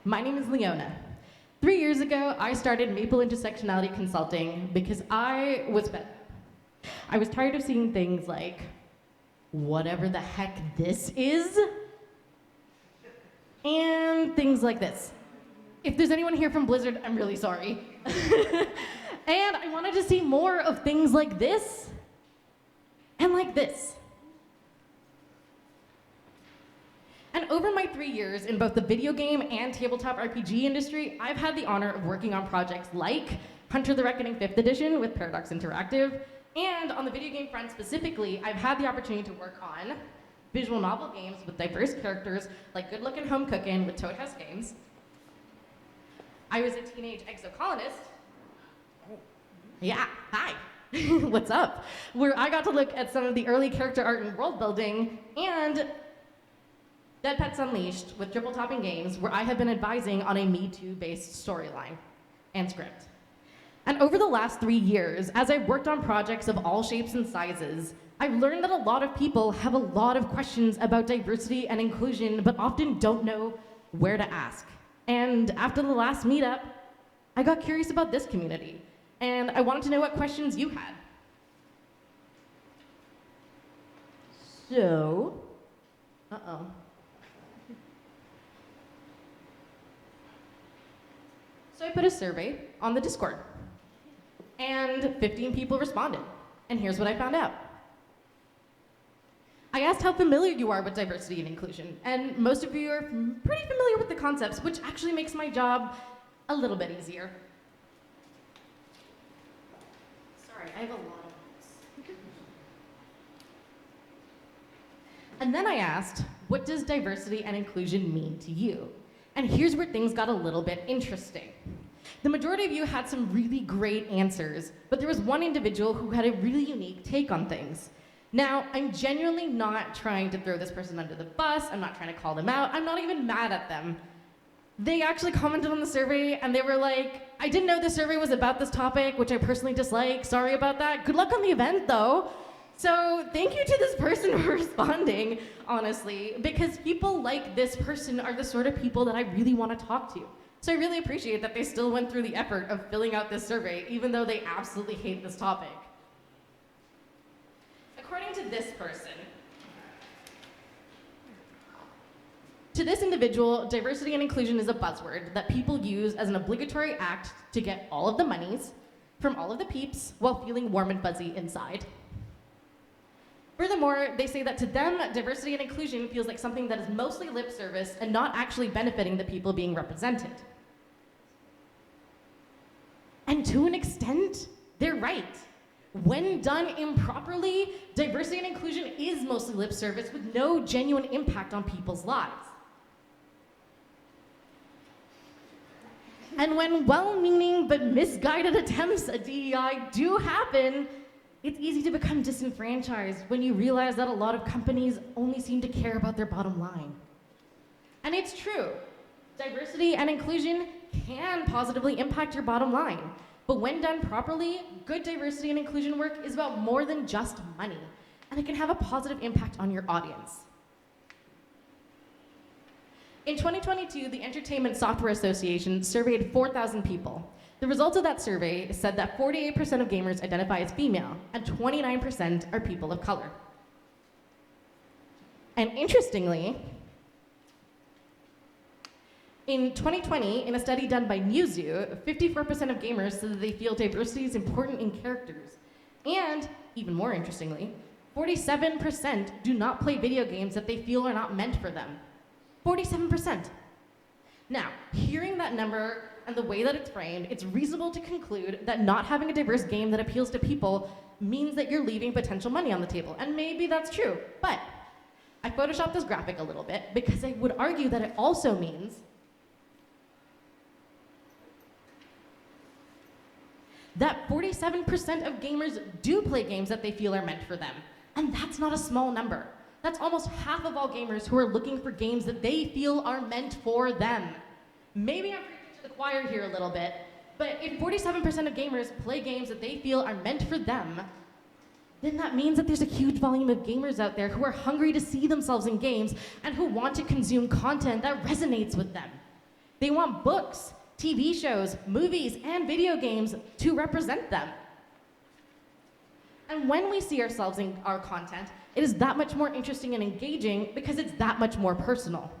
my name is Leona. 3 years ago, I started Maple Intersectionality Consulting because I was fed up. I was tired of seeing things like, whatever the heck this is, and things like this. If there's anyone here from Blizzard, I'm really sorry. And I wanted to see more of things like this, and like this. And over my 3 years in both the video game and tabletop RPG industry, I've had the honor of working on projects like Hunter the Reckoning 5th Edition with Paradox Interactive, and on the video game front specifically, I've had the opportunity to work on visual novel games with diverse characters like Good Lookin' Home Cookin' with Toad House Games. I was a teenage exocolonist. Yeah, hi. What's up? Where I got to look at some of the early character art and world building, and Dead Pets Unleashed with Triple Topping Games, where I have been advising on a Me Too-based storyline and script. And over the last 3 years, as I've worked on projects of all shapes and sizes, I've learned that a lot of people have a lot of questions about diversity and inclusion, but often don't know where to ask. And after the last meetup, I got curious about this community, and I wanted to know what questions you had. So, So I put a survey on the Discord, and 15 people responded, and here's what I found out. I asked how familiar you are with diversity and inclusion, and most of you are pretty familiar with the concepts, which actually makes my job a little bit easier. Sorry, I have a lot of notes. And then I asked, what does diversity and inclusion mean to you? And here's where things got a little bit interesting. The majority of you had some really great answers, but there was one individual who had a really unique take on things. Now, I'm genuinely not trying to throw this person under the bus, I'm not trying to call them out, I'm not even mad at them. They actually commented on the survey and they were like, I didn't know the survey was about this topic, which I personally dislike, sorry about that. Good luck on the event though. So thank you to this person for responding, honestly, because people like this person are the sort of people that I really want to talk to. So I really appreciate that they still went through the effort of filling out this survey, even though they absolutely hate this topic. According to this person, to this individual, diversity and inclusion is a buzzword that people use as an obligatory act to get all of the monies from all of the peeps while feeling warm and fuzzy inside. Furthermore, they say that to them, diversity and inclusion feels like something that is mostly lip service and not actually benefiting the people being represented. And to an extent, they're right. When done improperly, diversity and inclusion is mostly lip service with no genuine impact on people's lives. And when well-meaning but misguided attempts at DEI do happen, it's easy to become disenfranchised when you realize that a lot of companies only seem to care about their bottom line. And it's true. Diversity and inclusion can positively impact your bottom line. But when done properly, good diversity and inclusion work is about more than just money, and it can have a positive impact on your audience. In 2022, the Entertainment Software Association surveyed 4,000 people. The results of that survey said that 48% of gamers identify as female, and 29% are people of color. And interestingly, in 2020, in a study done by Newzoo, 54% of gamers said that they feel diversity is important in characters. And, even more interestingly, 47% do not play video games that they feel are not meant for them. 47%. Now, hearing that number and the way that it's framed, it's reasonable to conclude that not having a diverse game that appeals to people means that you're leaving potential money on the table. And maybe that's true, but I photoshopped this graphic a little bit because I would argue that it also means that 47% of gamers do play games that they feel are meant for them. And that's not a small number. That's almost half of all gamers who are looking for games that they feel are meant for them. Maybe I'm preaching to the choir here a little bit, but if 47% of gamers play games that they feel are meant for them, then that means that there's a huge volume of gamers out there who are hungry to see themselves in games and who want to consume content that resonates with them. They want books, TV shows, movies, and video games to represent them. And when we see ourselves in our content, it is that much more interesting and engaging because it's that much more personal.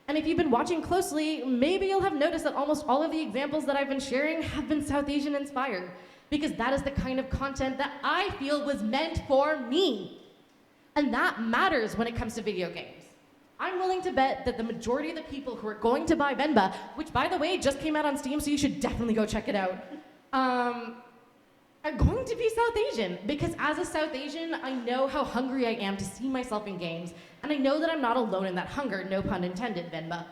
And if you've been watching closely, maybe you'll have noticed that almost all of the examples that I've been sharing have been South Asian inspired, because that is the kind of content that I feel was meant for me. And that matters when it comes to video games. I'm willing to bet that the majority of the people who are going to buy Venba, which by the way just came out on Steam, so you should definitely go check it out, are going to be South Asian, because as a South Asian, I know how hungry I am to see myself in games, and I know that I'm not alone in that hunger, no pun intended, Venba.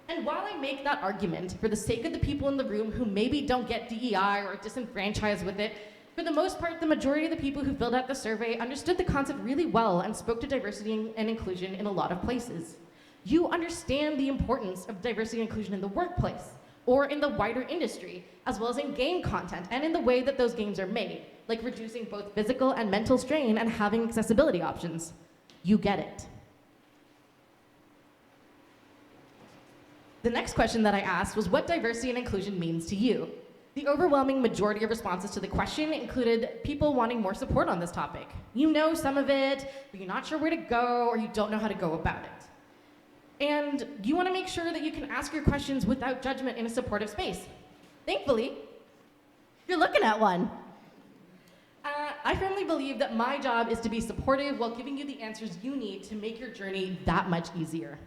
And while I make that argument for the sake of the people in the room who maybe don't get DEI or are disenfranchised with it, for the most part, the majority of the people who filled out the survey understood the concept really well and spoke to diversity and inclusion in a lot of places. You understand the importance of diversity and inclusion in the workplace, or in the wider industry, as well as in game content and in the way that those games are made, like reducing both physical and mental strain and having accessibility options. You get it. The next question that I asked was what diversity and inclusion means to you. The overwhelming majority of responses to the question included people wanting more support on this topic. You know some of it, but you're not sure where to go, or you don't know how to go about it. And you want to make sure that you can ask your questions without judgment in a supportive space. Thankfully, you're looking at one. I firmly believe that my job is to be supportive while giving you the answers you need to make your journey that much easier.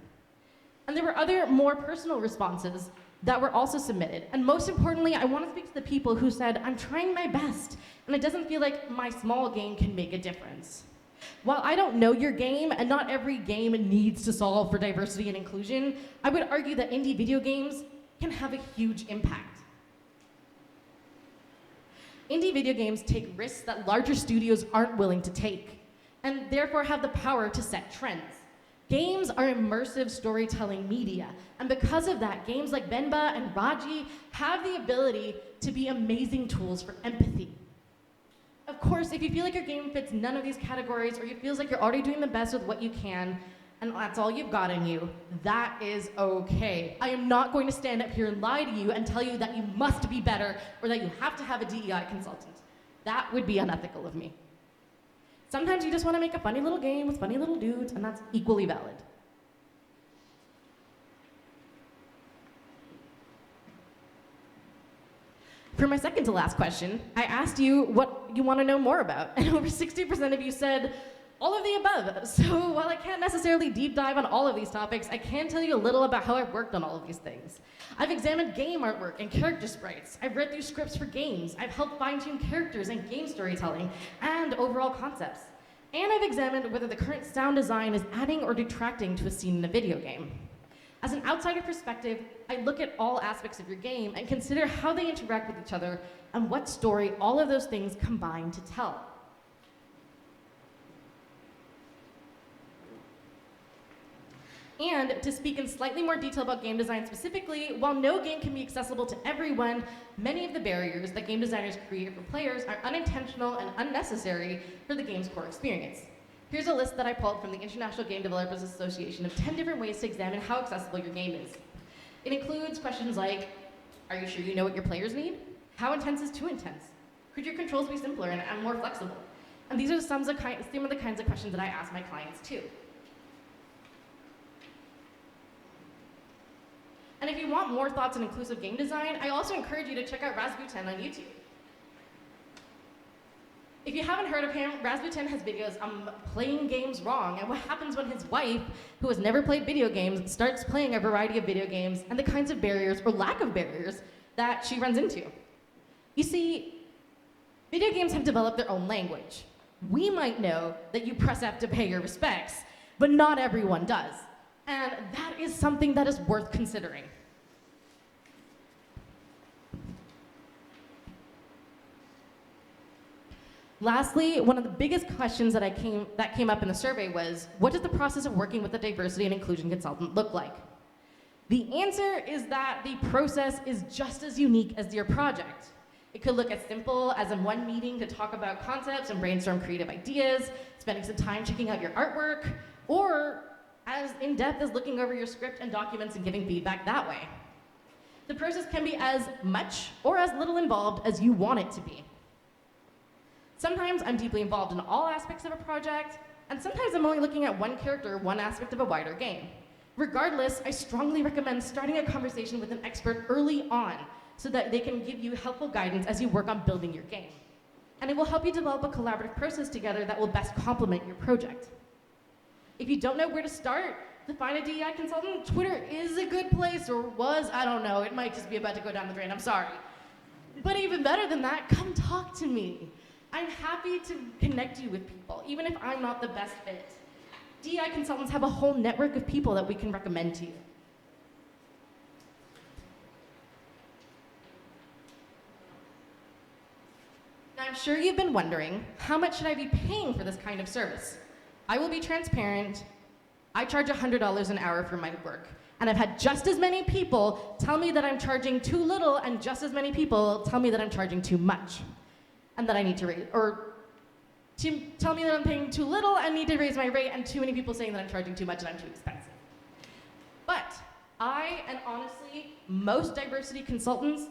And there were other more personal responses that were also submitted. And most importantly, I want to speak to the people who said, I'm trying my best, and it doesn't feel like my small game can make a difference. While I don't know your game, and not every game needs to solve for diversity and inclusion, I would argue that indie video games can have a huge impact. Indie video games take risks that larger studios aren't willing to take, and therefore have the power to set trends. Games are immersive storytelling media, and because of that, games like Venba and Raji have the ability to be amazing tools for empathy. Of course, if you feel like your game fits none of these categories, or you feel like you're already doing the best with what you can, and that's all you've got in you, that is okay. I am not going to stand up here and lie to you and tell you that you must be better, or that you have to have a DEI consultant. That would be unethical of me. Sometimes you just want to make a funny little game with funny little dudes, and that's equally valid. For my second to last question, I asked you what you want to know more about, and over 60% of you said all of the above. So while I can't necessarily deep dive on all of these topics, I can tell you a little about how I've worked on all of these things. I've examined game artwork and character sprites. I've read through scripts for games. I've helped fine-tune characters and game storytelling and overall concepts. And I've examined whether the current sound design is adding or detracting to a scene in a video game. As an outsider perspective, I look at all aspects of your game and consider how they interact with each other and what story all of those things combine to tell. And to speak in slightly more detail about game design specifically, while no game can be accessible to everyone, many of the barriers that game designers create for players are unintentional and unnecessary for the game's core experience. Here's a list that I pulled from the International Game Developers Association of 10 different ways to examine how accessible your game is. It includes questions like, are you sure you know what your players need? How intense is too intense? Could your controls be simpler and more flexible? And these are some of the kinds of questions that I ask my clients too. And if you want more thoughts on inclusive game design, I also encourage you to check out Rasputin on YouTube. If you haven't heard of him, Rasputin has videos on playing games wrong and what happens when his wife, who has never played video games, starts playing a variety of video games and the kinds of barriers or lack of barriers that she runs into. You see, video games have developed their own language. We might know that you press F to pay your respects, but not everyone does. And that is something that is worth considering. Lastly, one of the biggest questions that came up in the survey was, what does the process of working with a diversity and inclusion consultant look like? The answer is that the process is just as unique as your project. It could look as simple as in one meeting to talk about concepts and brainstorm creative ideas, spending some time checking out your artwork, or as in-depth as looking over your script and documents and giving feedback that way. The process can be as much or as little involved as you want it to be. Sometimes I'm deeply involved in all aspects of a project, and sometimes I'm only looking at one character or one aspect of a wider game. Regardless, I strongly recommend starting a conversation with an expert early on so that they can give you helpful guidance as you work on building your game. And it will help you develop a collaborative process together that will best complement your project. If you don't know where to start to find a DEI consultant, Twitter is a good place, or was, I don't know, it might just be about to go down the drain, I'm sorry. But even better than that, come talk to me. I'm happy to connect you with people, even if I'm not the best fit. DEI consultants have a whole network of people that we can recommend to you. Now, I'm sure you've been wondering, how much should I be paying for this kind of service? I will be transparent. I charge $100 an hour for my work. And I've had just as many people tell me that I'm charging too little, and just as many people tell me that I'm charging too much, and that I need to raise, or to tell me that I'm paying too little and need to raise my rate, and too many people saying that I'm charging too much and I'm too expensive. But I, and honestly, most diversity consultants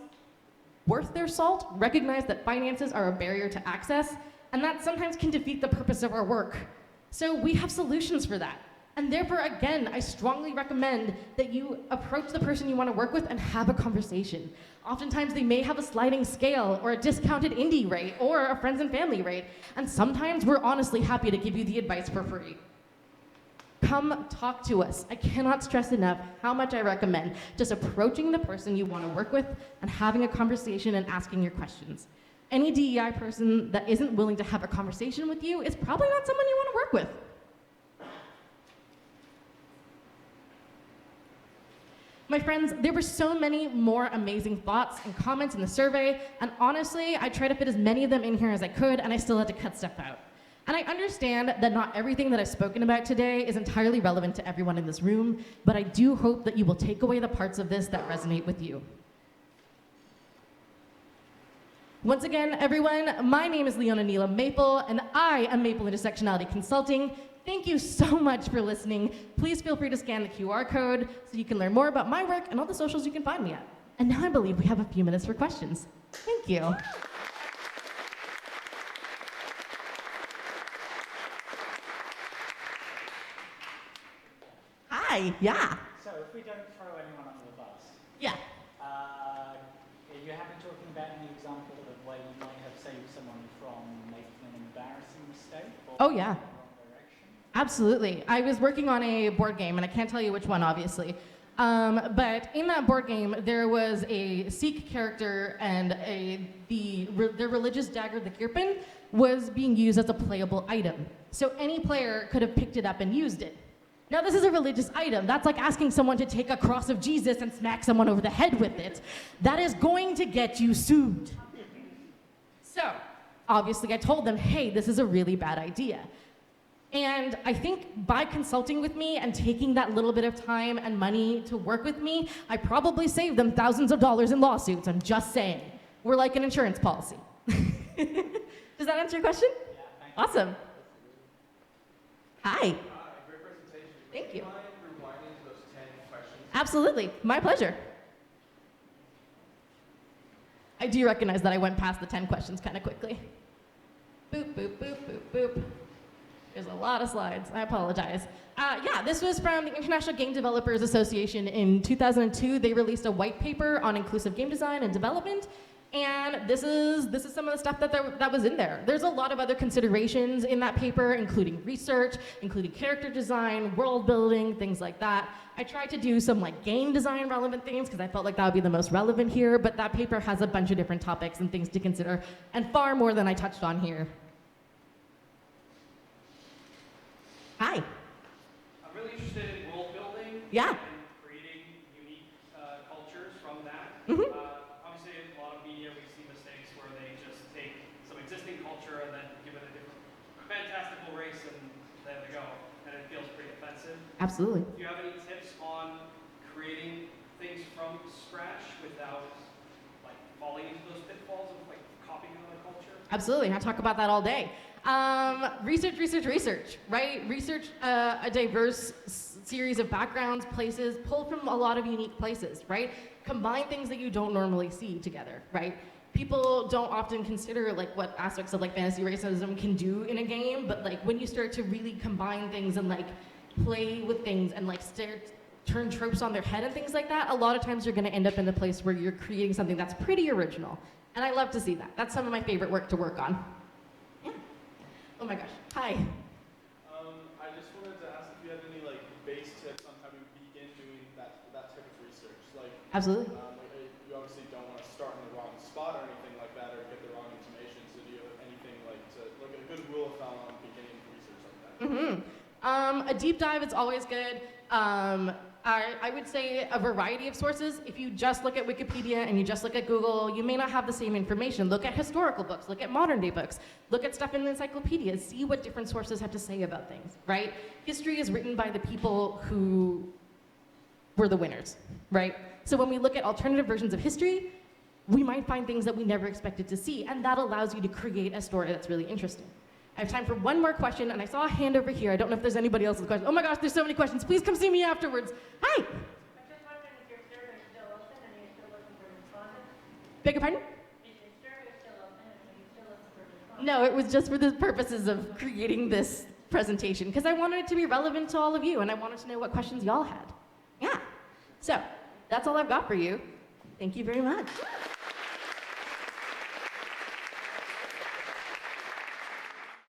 worth their salt recognize that finances are a barrier to access, and that sometimes can defeat the purpose of our work. So we have solutions for that. And therefore, again, I strongly recommend that you approach the person you want to work with and have a conversation. Oftentimes, they may have a sliding scale or a discounted indie rate or a friends and family rate. And sometimes we're honestly happy to give you the advice for free. Come talk to us. I cannot stress enough how much I recommend just approaching the person you want to work with and having a conversation and asking your questions. Any DEI person that isn't willing to have a conversation with you is probably not someone you want to work with. My friends, there were so many more amazing thoughts and comments in the survey, and honestly, I tried to fit as many of them in here as I could, and I still had to cut stuff out. And I understand that not everything that I've spoken about today is entirely relevant to everyone in this room, but I do hope that you will take away the parts of this that resonate with you. Once again, everyone, my name is Leona Neelam Maple, and I am Maple Intersectionality Consulting. Thank you so much for listening. Please feel free to scan the QR code so you can learn more about my work and all the socials you can find me at. And now I believe we have a few minutes for questions. Thank you. Hi, yeah. So if we don't throw anyone under the bus, Yeah. are you happy talking about any example of where you might have saved someone from making an embarrassing mistake? Or Oh, yeah. in the wrong direction? Absolutely. I was working on a board game, and I can't tell you which one, obviously. But in that board game, there was a Sikh character, and their religious dagger, the kirpan, was being used as a playable item. So any player could have picked it up and used it. Now, this is a religious item. That's like asking someone to take a cross of Jesus and smack someone over the head with it. That is going to get you sued. So, obviously, I told them, hey, this is a really bad idea. And I think by consulting with me and taking that little bit of time and money to work with me, I probably saved them thousands of dollars in lawsuits. I'm just saying. We're like an insurance policy. Does that answer your question? Yeah, thank you. Awesome. Hi. Great presentation. Thank you. Do you mind rewinding to those 10 questions? Absolutely. My pleasure. I do recognize that I went past the 10 questions kind of quickly. Boop, boop, boop, boop, boop. There's a lot of slides. I apologize. Yeah, this was from the International Game Developers Association in 2002. They released a white paper on inclusive game design and development. And this is some of the stuff that was in there. There's a lot of other considerations in that paper, including research, including character design, world building, things like that. I tried to do some like game design relevant things because I felt like that would be the most relevant here, but that paper has a bunch of different topics and things to consider, and far more than I touched on here. Hi. I'm really interested in world building Yeah. and creating unique cultures from that. Mhm. Obviously, in a lot of media, we see mistakes where they just take some existing culture and then give it a different fantastical race and there they go, and it feels pretty offensive. Absolutely. Do you have any tips on creating things from scratch without like falling into those pitfalls of like copying another culture? Absolutely. I talk about that all day. Research, right? Research a diverse series of backgrounds, places, pull from a lot of unique places, right? Combine things that you don't normally see together, right? People don't often consider like what aspects of like fantasy racism can do in a game, but like when you start to really combine things and like play with things and like turn tropes on their head and things like that, a lot of times you're gonna end up in a place where you're creating something that's pretty original. And I love to see that. That's some of my favorite work to work on. Yeah. Oh my gosh, hi. I just wanted to ask if you had any like base tips on how to begin doing that type of research. Like, Absolutely. you obviously don't want to start in the wrong spot or anything like that, or get the wrong information. So do you have anything like a good rule of thumb on beginning research like that? A deep dive is always good. I would say a variety of sources. If you just look at Wikipedia and you just look at Google, you may not have the same information. Look at historical books, look at modern day books, look at stuff in the encyclopedias, see what different sources have to say about things, right? History is written by the people who were the winners, right? So when we look at alternative versions of history, we might find things that we never expected to see, and that allows you to create a story that's really interesting. I have time for one more question, and I saw a hand over here. I don't know if there's anybody else's question. Oh my gosh, there's so many questions. Please come see me afterwards. Hi. I'm just wondering if your survey is still open and you're still looking for respondents? Beg your pardon? Is your survey still open and are you still looking for respondents? No, it was just for the purposes of creating this presentation, because I wanted it to be relevant to all of you, and I wanted to know what questions y'all had. Yeah. So, that's all I've got for you. Thank you very much.